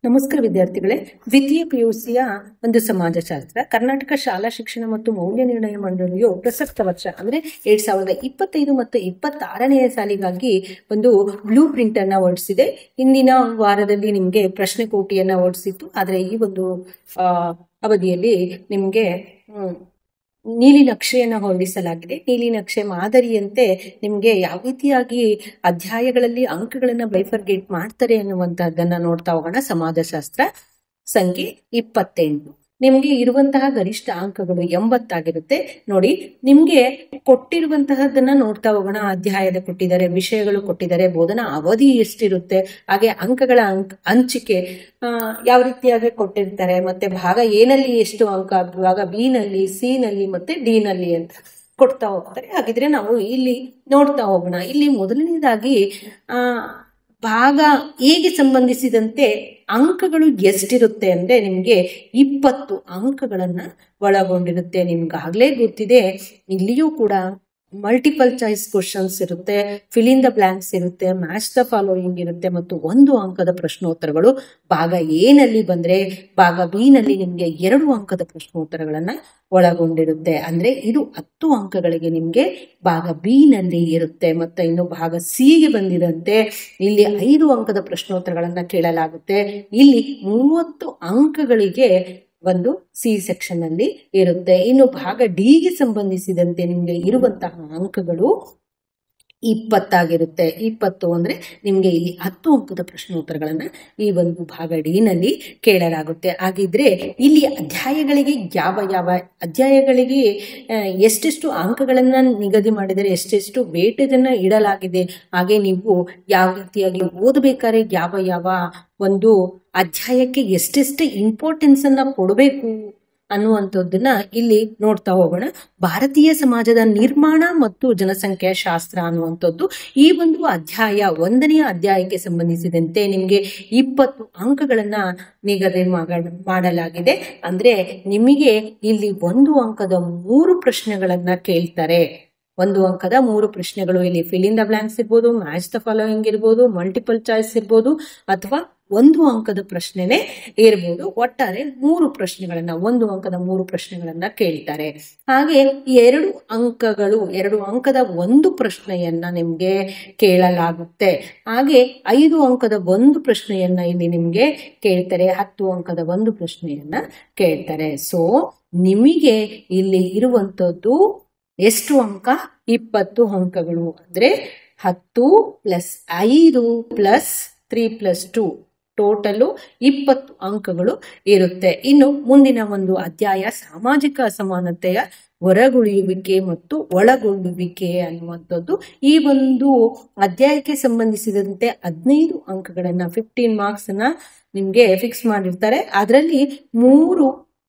ನಮಸ್ಕಾರ ವಿದ್ಯಾರ್ಥಿಗಳೇ, ದ್ವಿತೀಯ ಪಿಯುಸಿಯ ಒಂದು ಸಮಾಜಶಾಸ್ತ್ರ ಕರ್ನಾಟಕ ಶಾಲಾ ಶಿಕ್ಷಣ ಮತ್ತು ಮೌಲ್ಯ ನಿರ್ಣಯ ಮಂಡಳಿಯು ಪ್ರಸಕ್ತ ವರ್ಷ ಅಂದ್ರೆ 2025 ಮತ್ತು 26ನೇ ಸಾಲಿಗಾಗಿ ಒಂದು ಬ್ಲೂ ಪ್ರಿಂಟ್ ಅನ್ನ ಹೊರಡಿಸಿದೆ. ಹಿಂದಿನ ವಾರದಲ್ಲಿ ನಿಮಗೆ ಪ್ರಶ್ನೆ ಕೋಟಿಯನ್ನ ಹೊರಡಿಸಿತ್ತು. ಆದ್ರೆ ಈ ಒಂದು ಅವಧಿಯಲ್ಲಿ ನಿಮಗೆ ನೀಲಿ ನಕ್ಷೆಯನ್ನು ಹೊರಡಿಸಲಾಗಿದೆ. ನೀಲಿ ನಕ್ಷೆ ಮಾದರಿಯಂತೆ ನಿಮಗೆ ಯಾವ ರೀತಿಯಾಗಿ ಅಧ್ಯಾಯಗಳಲ್ಲಿ ಅಂಕಗಳನ್ನ ಬೈಫರ್ಗೇಟ್ ಮಾಡ್ತಾರೆ ಅನ್ನುವಂತಹದ್ದನ್ನ ನೋಡ್ತಾ ಹೋಗೋಣ. ಸಮಾಜಶಾಸ್ತ್ರ ಸಂಖ್ಯೆ 28 ನಿಮ್ಗೆ ಇರುವಂತಹ ಗರಿಷ್ಠ ಅಂಕಗಳು 80 ಆಗಿರುತ್ತೆ. ನೋಡಿ, ನಿಮ್ಗೆ ಕೊಟ್ಟಿರುವಂತಹದ್ದನ್ನ ನೋಡ್ತಾ ಹೋಗೋಣ. ಅಧ್ಯಾಯದ ಕೊಟ್ಟಿದ್ದಾರೆ, ವಿಷಯಗಳು ಕೊಟ್ಟಿದ್ದಾರೆ, ಬೋಧನಾ ಅವಧಿ ಎಷ್ಟಿರುತ್ತೆ, ಹಾಗೆ ಅಂಕಗಳ ಹಂಚಿಕೆ ಯಾವ ರೀತಿಯಾಗಿ ಕೊಟ್ಟಿರ್ತಾರೆ, ಮತ್ತೆ ಭಾಗ ಎನಲ್ಲಿ ಎಷ್ಟು ಅಂಕ, ಭಾಗ ಬಿ ನಲ್ಲಿ, ಸಿ ನಲ್ಲಿ ಮತ್ತೆ ಡಿ ನಲ್ಲಿ ಅಂತ ಕೊಡ್ತಾ ಹೋಗ್ತಾರೆ. ಹಾಗಿದ್ರೆ ನಾವು ಇಲ್ಲಿ ನೋಡ್ತಾ ಹೋಗೋಣ. ಇಲ್ಲಿ ಮೊದಲನೇದಾಗಿ ಭಾಗ ಎಗೆ ಸಂಬಂಧಿಸಿದಂತೆ ಅಂಕಗಳು ಎಷ್ಟಿರುತ್ತೆ ಅಂದ್ರೆ ನಿಮ್ಗೆ 20 ಅಂಕಗಳನ್ನ ಒಳಗೊಂಡಿರುತ್ತೆ. ನಿಮ್ಗಾಗ್ಲೇ ಗೊತ್ತಿದೆ, ಇಲ್ಲಿಯೂ ಕೂಡ ಮಲ್ಟಿಪಲ್ ಚಾಯ್ಸ್ ಕ್ವಶನ್ಸ್ ಇರುತ್ತೆ, ಫಿಲ್ ಇನ್ ದ ಬ್ಲಾಂಕ್ಸ್ ಇರುತ್ತೆ, ಮ್ಯಾಚ್ ದ ಫಾಲೋಯಿಂಗ್ ಇರುತ್ತೆ ಮತ್ತು 1 ಅಂಕದ ಪ್ರಶ್ನೋತ್ತರಗಳು. ಭಾಗ ಎ ನಲ್ಲಿ ಬಂದ್ರೆ ಭಾಗ ಬಿ ನಲ್ಲಿ ನಿಮ್ಗೆ 2 ಅಂಕದ ಪ್ರಶ್ನೋತ್ತರಗಳನ್ನ ಒಳಗೊಂಡಿರುತ್ತೆ. ಅಂದ್ರೆ ಇದು 10 ಅಂಕಗಳಿಗೆ ನಿಮ್ಗೆ ಭಾಗ ಬಿ ನಲ್ಲಿ ಇರುತ್ತೆ. ಮತ್ತೆ ಇನ್ನು ಭಾಗ ಸಿ ಗೆ ಬಂದಿದಂತೆ ಇಲ್ಲಿ 5 ಅಂಕದ ಪ್ರಶ್ನೋತ್ತರಗಳನ್ನ ಕೇಳಲಾಗುತ್ತೆ. ಇಲ್ಲಿ 30 ಅಂಕಗಳಿಗೆ ಒಂದು ಸಿ ಸೆಕ್ಷನ್ ಅಲ್ಲಿ ಇರುತ್ತೆ. ಇನ್ನು ಭಾಗ ಡಿ ಗೆ ಸಂಬಂಧಿಸಿದಂತೆ ನಿಮ್ಗೆ ಇರುವಂತಹ ಅಂಕಗಳು 20 ಆಗಿರುತ್ತೆ. 20 ಅಂದ್ರೆ ನಿಮ್ಗೆ ಇಲ್ಲಿ 10 ಅಂಕದ ಪ್ರಶ್ನೋತ್ತರಗಳನ್ನ ಈ ಒಂದು ಭಾಗ ಡಿ ನಲ್ಲಿ ಕೇಳಲಾಗುತ್ತೆ. ಹಾಗಿದ್ರೆ ಇಲ್ಲಿ ಅಧ್ಯಾಯಗಳಿಗೆ ಯಾವ ಅಧ್ಯಾಯಗಳಿಗೆ ಎಷ್ಟೆಷ್ಟು ಅಂಕಗಳನ್ನ ನಿಗದಿ ಮಾಡಿದರೆ, ಎಷ್ಟೆಷ್ಟು ವೇಟೇಜ್ ಅನ್ನ ಇಡಲಾಗಿದೆ, ಹಾಗೆ ನೀವು ಯಾವ ರೀತಿಯಾಗಿ ಓದಬೇಕಾದ್ರೆ ಯಾವ ಒಂದು ಅಧ್ಯಾಯಕ್ಕೆ ಎಷ್ಟೆಷ್ಟು ಇಂಪಾರ್ಟೆನ್ಸ್ ಅನ್ನ ಕೊಡಬೇಕು ಅನ್ನುವಂಥದ್ದನ್ನ ಇಲ್ಲಿ ನೋಡ್ತಾ ಹೋಗೋಣ. ಭಾರತೀಯ ಸಮಾಜದ ನಿರ್ಮಾಣ ಮತ್ತು ಜನಸಂಖ್ಯಾ ಶಾಸ್ತ್ರ ಅನ್ನುವಂಥದ್ದು ಈ ಒಂದು ಅಧ್ಯಾಯ 1ನೇ ಅಧ್ಯಾಯಕ್ಕೆ ಸಂಬಂಧಿಸಿದಂತೆ ನಿಮ್ಗೆ 20 ಅಂಕಗಳನ್ನ ನಿಗದಿ ಮಾಡಲಾಗಿದೆ. ಅಂದ್ರೆ ನಿಮಗೆ ಇಲ್ಲಿ 1 ಅಂಕದ 3 ಪ್ರಶ್ನೆಗಳನ್ನ ಕೇಳ್ತಾರೆ. 1 ಅಂಕದ 3 ಪ್ರಶ್ನೆಗಳು. ಇಲ್ಲಿ ಫಿಲ್ ಇನ್ ದ ಬ್ಲಾಂಕ್ಸ್ ಇರ್ಬೋದು, ಮ್ಯಾಚ್ ದ ಫಾಲೋಯಿಂಗ್ ಇರ್ಬೋದು, ಮಲ್ಟಿಪಲ್ ಚಾಯ್ಸ್ ಇರ್ಬೋದು, ಅಥವಾ 1 ಅಂಕದ ಪ್ರಶ್ನೆನೇ ಇರ್ಬೋದು. ಒಟ್ಟಾರೆ 3 ಪ್ರಶ್ನೆಗಳನ್ನ, 1 ಅಂಕದ 3 ಪ್ರಶ್ನೆಗಳನ್ನ ಕೇಳ್ತಾರೆ. ಹಾಗೆ 2 ಅಂಕದ 1 ಪ್ರಶ್ನೆಯನ್ನ ನಿಮ್ಗೆ ಕೇಳಲಾಗುತ್ತೆ. ಹಾಗೆ 5 ಅಂಕದ 1 ಪ್ರಶ್ನೆಯನ್ನ ಇಲ್ಲಿ ನಿಮ್ಗೆ ಕೇಳ್ತಾರೆ. 10 ಅಂಕದ 1 ಪ್ರಶ್ನೆಯನ್ನ ಕೇಳ್ತಾರೆ. ಸೊ ನಿಮಗೆ ಇಲ್ಲಿ ಇರುವಂತದ್ದು ಎಷ್ಟು ಅಂಕ? 20 ಅಂಕಗಳು. ಅಂದ್ರೆ 10 + 5 + 3 + 2 ಟೋಟಲು 20 ಅಂಕಗಳು ಇರುತ್ತೆ. ಇನ್ನು ಮುಂದಿನ ಒಂದು ಅಧ್ಯಾಯ ಸಾಮಾಜಿಕ ಅಸಮಾನತೆಯ ಹೊರಗುಳಿಯುವಿಕೆ ಮತ್ತು ಒಳಗೊಳ್ಳುವಿಕೆ ಅನ್ನುವಂಥದ್ದು. ಈ ಒಂದು ಅಧ್ಯಾಯಕ್ಕೆ ಸಂಬಂಧಿಸಿದಂತೆ 15 ಅಂಕಗಳನ್ನ 15 ಮಾರ್ಕ್ಸ್ ಅನ್ನ ನಿಮ್ಗೆ ಫಿಕ್ಸ್ ಮಾಡಿರ್ತಾರೆ. ಅದರಲ್ಲಿ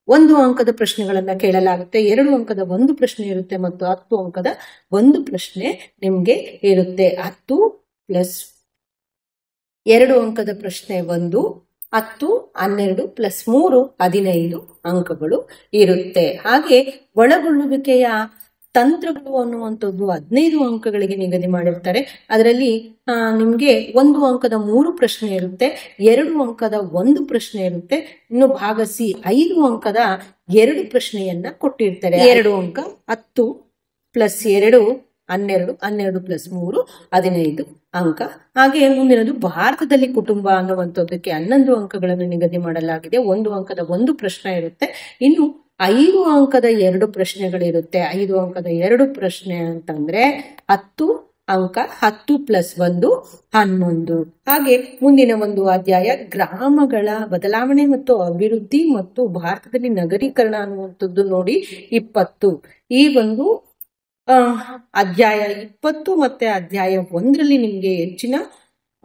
1 ಅಂಕದ ಪ್ರಶ್ನೆಗಳನ್ನ ಕೇಳಲಾಗುತ್ತೆ. 2 ಅಂಕದ 1 ಪ್ರಶ್ನೆ ಇರುತ್ತೆ ಮತ್ತು 10 ಅಂಕದ 1 ಪ್ರಶ್ನೆ ನಿಮ್ಗೆ ಇರುತ್ತೆ. 10 + 2 ಅಂಕದ ಪ್ರಶ್ನೆ 1, 10, 12 + 3 15 ಅಂಕಗಳು ಇರುತ್ತೆ. ಹಾಗೆ ಒಳಗೊಳ್ಳುವಿಕೆಯ ತಂತ್ರಗಳು ಅನ್ನುವಂಥದ್ದು 15 ಅಂಕಗಳಿಗೆ ನಿಗದಿ ಮಾಡಿರ್ತಾರೆ. ಅದರಲ್ಲಿ ನಿಮ್ಗೆ 1 ಅಂಕದ 3 ಪ್ರಶ್ನೆ ಇರುತ್ತೆ, 2 ಅಂಕದ 1 ಪ್ರಶ್ನೆ ಇರುತ್ತೆ. ಇನ್ನು ಭಾಗ ಸಿ 5 ಅಂಕದ 2 ಪ್ರಶ್ನೆಯನ್ನ ಕೊಟ್ಟಿರ್ತಾರೆ. 2 ಅಂಕ 10 + 2 12, 12 + 3 15 ಅಂಕ. ಹಾಗೆ ಮುಂದಿನದು ಭಾರತದಲ್ಲಿ ಕುಟುಂಬ ಅನ್ನುವಂಥದ್ದಕ್ಕೆ 11 ಅಂಕಗಳನ್ನು ನಿಗದಿ ಮಾಡಲಾಗಿದೆ. 1 ಅಂಕದ 1 ಪ್ರಶ್ನೆ ಇರುತ್ತೆ. ಇನ್ನು 5 ಅಂಕದ 2 ಪ್ರಶ್ನೆಗಳಿರುತ್ತೆ. 5 ಅಂಕದ 2 ಪ್ರಶ್ನೆ ಅಂತಂದ್ರೆ 10 ಅಂಕ, 10 + 1 11. ಹಾಗೆ ಮುಂದಿನ ಒಂದು ಅಧ್ಯಾಯ ಗ್ರಾಮಗಳ ಬದಲಾವಣೆ ಮತ್ತು ಅಭಿವೃದ್ಧಿ ಮತ್ತು ಭಾರತದಲ್ಲಿ ನಗರೀಕರಣ ಅನ್ನುವಂಥದ್ದು ನೋಡಿ 20. ಈ ಒಂದು ಅಧ್ಯಾಯ 20 ಮತ್ತೆ ಅಧ್ಯಾಯ 1ರಲ್ಲಿ ನಿಮ್ಗೆ ಹೆಚ್ಚಿನ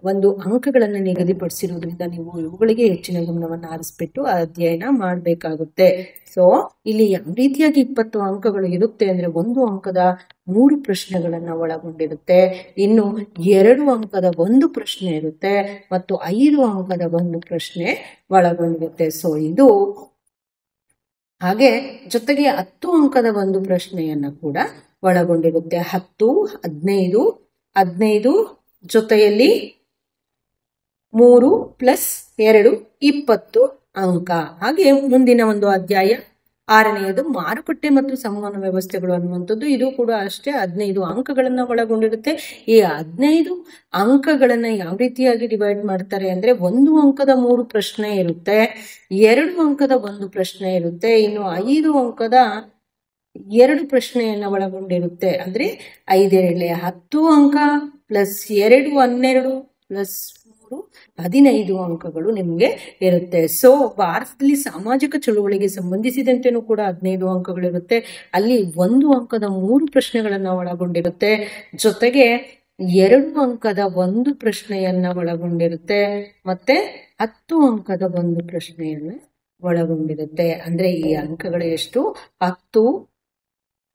ಒಂದು ಅಂಕಗಳನ್ನು ನಿಗದಿಪಡಿಸಿರೋದ್ರಿಂದ ನೀವು ಇವುಗಳಿಗೆ ಹೆಚ್ಚಿನ ಗಮನವನ್ನು ಹರಿಸ್ಬಿಟ್ಟು ಅಧ್ಯಯನ ಮಾಡಬೇಕಾಗುತ್ತೆ. ಸೊ ಇಲ್ಲಿ ಯಾವ ರೀತಿಯಾಗಿ 20 ಅಂಕಗಳು ಇರುತ್ತೆ ಅಂದ್ರೆ 1 ಅಂಕದ 3 ಪ್ರಶ್ನೆಗಳನ್ನ ಒಳಗೊಂಡಿರುತ್ತೆ. ಇನ್ನು 2 ಅಂಕದ 1 ಪ್ರಶ್ನೆ ಇರುತ್ತೆ ಮತ್ತು 5 ಅಂಕದ 1 ಪ್ರಶ್ನೆ ಒಳಗೊಂಡಿರುತ್ತೆ. ಸೊ ಇದು ಹಾಗೆ ಜೊತೆಗೆ 10 ಅಂಕದ 1 ಪ್ರಶ್ನೆಯನ್ನ ಕೂಡ ಒಳಗೊಂಡಿರುತ್ತೆ. 10, 15 ಜೊತೆಯಲ್ಲಿ 3 + 2 20 ಅಂಕ. ಹಾಗೆ ಮುಂದಿನ ಒಂದು ಅಧ್ಯಾಯ 6ನೇಯದು ಮಾರುಕಟ್ಟೆ ಮತ್ತು ಸಂವಹನ ವ್ಯವಸ್ಥೆಗಳು ಅನ್ನುವಂಥದ್ದು. ಇದು ಕೂಡ ಅಷ್ಟೇ 15 ಅಂಕಗಳನ್ನ ಒಳಗೊಂಡಿರುತ್ತೆ. ಈ 15 ಅಂಕಗಳನ್ನ ಯಾವ ರೀತಿಯಾಗಿ ಡಿವೈಡ್ ಮಾಡ್ತಾರೆ ಅಂದ್ರೆ 1 ಅಂಕದ 3 ಪ್ರಶ್ನೆ ಇರುತ್ತೆ, 2 ಅಂಕದ 1 ಪ್ರಶ್ನೆ ಇರುತ್ತೆ, ಇನ್ನು 5 ಅಂಕದ 2 ಪ್ರಶ್ನೆಯನ್ನ ಒಳಗೊಂಡಿರುತ್ತೆ. ಅಂದ್ರೆ 5 10 ಅಂಕ ಪ್ಲಸ್ 2 12 ಪ್ಲಸ್ 3 15 ಅಂಕಗಳು ನಿಮ್ಗೆ ಇರುತ್ತೆ. ಸೊ ಭಾರತದಲ್ಲಿ ಸಾಮಾಜಿಕ ಚಳುವಳಿಗೆ ಸಂಬಂಧಿಸಿದಂತೆನೂ ಕೂಡ 15 ಅಂಕಗಳಿರುತ್ತೆ. ಅಲ್ಲಿ 1 ಅಂಕದ 3 ಪ್ರಶ್ನೆಗಳನ್ನ ಒಳಗೊಂಡಿರುತ್ತೆ, ಜೊತೆಗೆ 2 ಅಂಕದ 1 ಪ್ರಶ್ನೆಯನ್ನ ಒಳಗೊಂಡಿರುತ್ತೆ, ಮತ್ತೆ 10 ಅಂಕದ 1 ಪ್ರಶ್ನೆಯನ್ನ ಒಳಗೊಂಡಿರುತ್ತೆ. ಅಂದ್ರೆ ಈ ಅಂಕಗಳು ಎಷ್ಟು? 10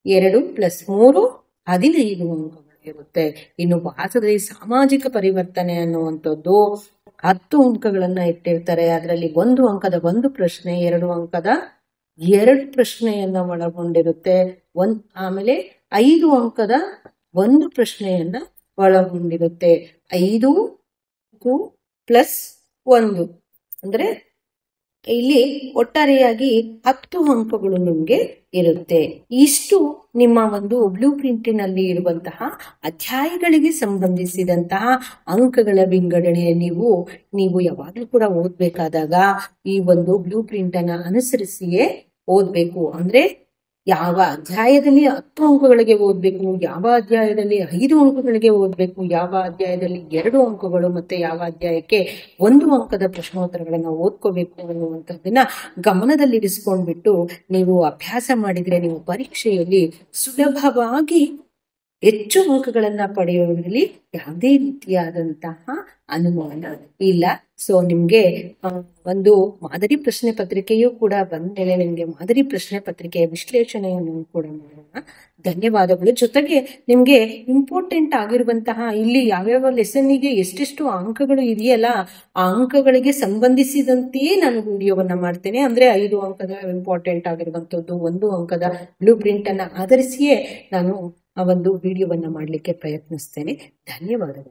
2 ಪ್ಲಸ್ 3 15 ಅಂಕಗಳು ಇರುತ್ತೆ. ಇನ್ನು ಭಾರತದಲ್ಲಿ ಸಾಮಾಜಿಕ ಪರಿವರ್ತನೆ ಅನ್ನುವಂಥದ್ದು 10 ಅಂಕಗಳನ್ನ ಇಟ್ಟಿರ್ತಾರೆ. ಅದರಲ್ಲಿ 1 ಅಂಕದ 1 ಪ್ರಶ್ನೆ, 2 ಅಂಕದ 2 ಪ್ರಶ್ನೆಯನ್ನ ಒಳಗೊಂಡಿರುತ್ತೆ, ಆಮೇಲೆ 5 ಅಂಕದ 1 ಪ್ರಶ್ನೆಯನ್ನ ಒಳಗೊಂಡಿರುತ್ತೆ. 5 ಪ್ಲಸ್ 1 ಅಂದ್ರೆ ಇಲ್ಲಿ ಒಟ್ಟಾರೆಯಾಗಿ 10 ಅಂಕಗಳು ನಿಮ್ಗೆ ಇರುತ್ತೆ. ಇಷ್ಟು ನಿಮ್ಮ ಒಂದು ಬ್ಲೂ ಪ್ರಿಂಟಿನಲ್ಲಿ ಇರುವಂತಹ ಅಧ್ಯಾಯಗಳಿಗೆ ಸಂಬಂಧಿಸಿದಂತಹ ಅಂಕಗಳ ವಿಂಗಡಣೆ ನೀವು ಯಾವಾಗಲೂ ಕೂಡ ಓದ್ಬೇಕಾದಾಗ ಈ ಒಂದು ಬ್ಲೂ ಪ್ರಿಂಟ್ ಅನ್ನ ಅನುಸರಿಸಿಯೇ ಓದ್ಬೇಕು. ಅಂದ್ರೆ ಯಾವ ಅಧ್ಯಾಯದಲ್ಲಿ 10 ಅಂಕಗಳಿಗೆ ಓದ್ಬೇಕು, ಯಾವ ಅಧ್ಯಾಯದಲ್ಲಿ 5 ಅಂಕಗಳಿಗೆ ಓದ್ಬೇಕು, ಯಾವ ಅಧ್ಯಾಯದಲ್ಲಿ 2 ಅಂಕಗಳು ಮತ್ತೆ ಯಾವ ಅಧ್ಯಾಯಕ್ಕೆ 1 ಅಂಕದ ಪ್ರಶ್ನೋತ್ತರಗಳನ್ನ ಓದ್ಕೋಬೇಕು ಅನ್ನುವಂಥದ್ದನ್ನ ಗಮನದಲ್ಲಿರಿಸ್ಕೊಂಡ್ಬಿಟ್ಟು ನೀವು ಅಭ್ಯಾಸ ಮಾಡಿದ್ರೆ ನೀವು ಪರೀಕ್ಷೆಯಲ್ಲಿ ಸುಲಭವಾಗಿ ಹೆಚ್ಚು ಅಂಕಗಳನ್ನ ಪಡೆಯೋದ್ರಲ್ಲಿ ಯಾವುದೇ ರೀತಿಯಾದಂತಹ ಅನುಮಾನ ಇಲ್ಲ. ಸೊ ನಿಮ್ಗೆ ಒಂದು ಮಾದರಿ ಪ್ರಶ್ನೆ ಪತ್ರಿಕೆಯೂ ಕೂಡ ಬಂದ್ಮೇಲೆ ನಿಮ್ಗೆ ಮಾದರಿ ಪ್ರಶ್ನೆ ಪತ್ರಿಕೆಯ ವಿಶ್ಲೇಷಣೆಯನ್ನು ಕೂಡ ಮಾಡೋಣ. ಧನ್ಯವಾದಗಳು. ಜೊತೆಗೆ ನಿಮ್ಗೆ ಇಂಪಾರ್ಟೆಂಟ್ ಆಗಿರುವಂತಹ ಇಲ್ಲಿ ಯಾವ್ಯಾವ ಲೆಸನ್ನಿಗೆ ಎಷ್ಟೆಷ್ಟು ಅಂಕಗಳು ಇದೆಯಲ್ಲ ಆ ಅಂಕಗಳಿಗೆ ಸಂಬಂಧಿಸಿದಂತೆಯೇ ನಾನು ವಿಡಿಯೋವನ್ನ ಮಾಡ್ತೇನೆ. ಅಂದ್ರೆ 5 ಅಂಕದ ಇಂಪಾರ್ಟೆಂಟ್ ಆಗಿರುವಂತದ್ದು, 1 ಅಂಕದ ಬ್ಲೂ ಪ್ರಿಂಟ್ ಅನ್ನ ಆಧರಿಸಿಯೇ ನಾನು ಆ ಒಂದು ವಿಡಿಯೋವನ್ನ ಮಾಡ್ಲಿಕ್ಕೆ ಪ್ರಯತ್ನಿಸ್ತೇನೆ. ಧನ್ಯವಾದಗಳು.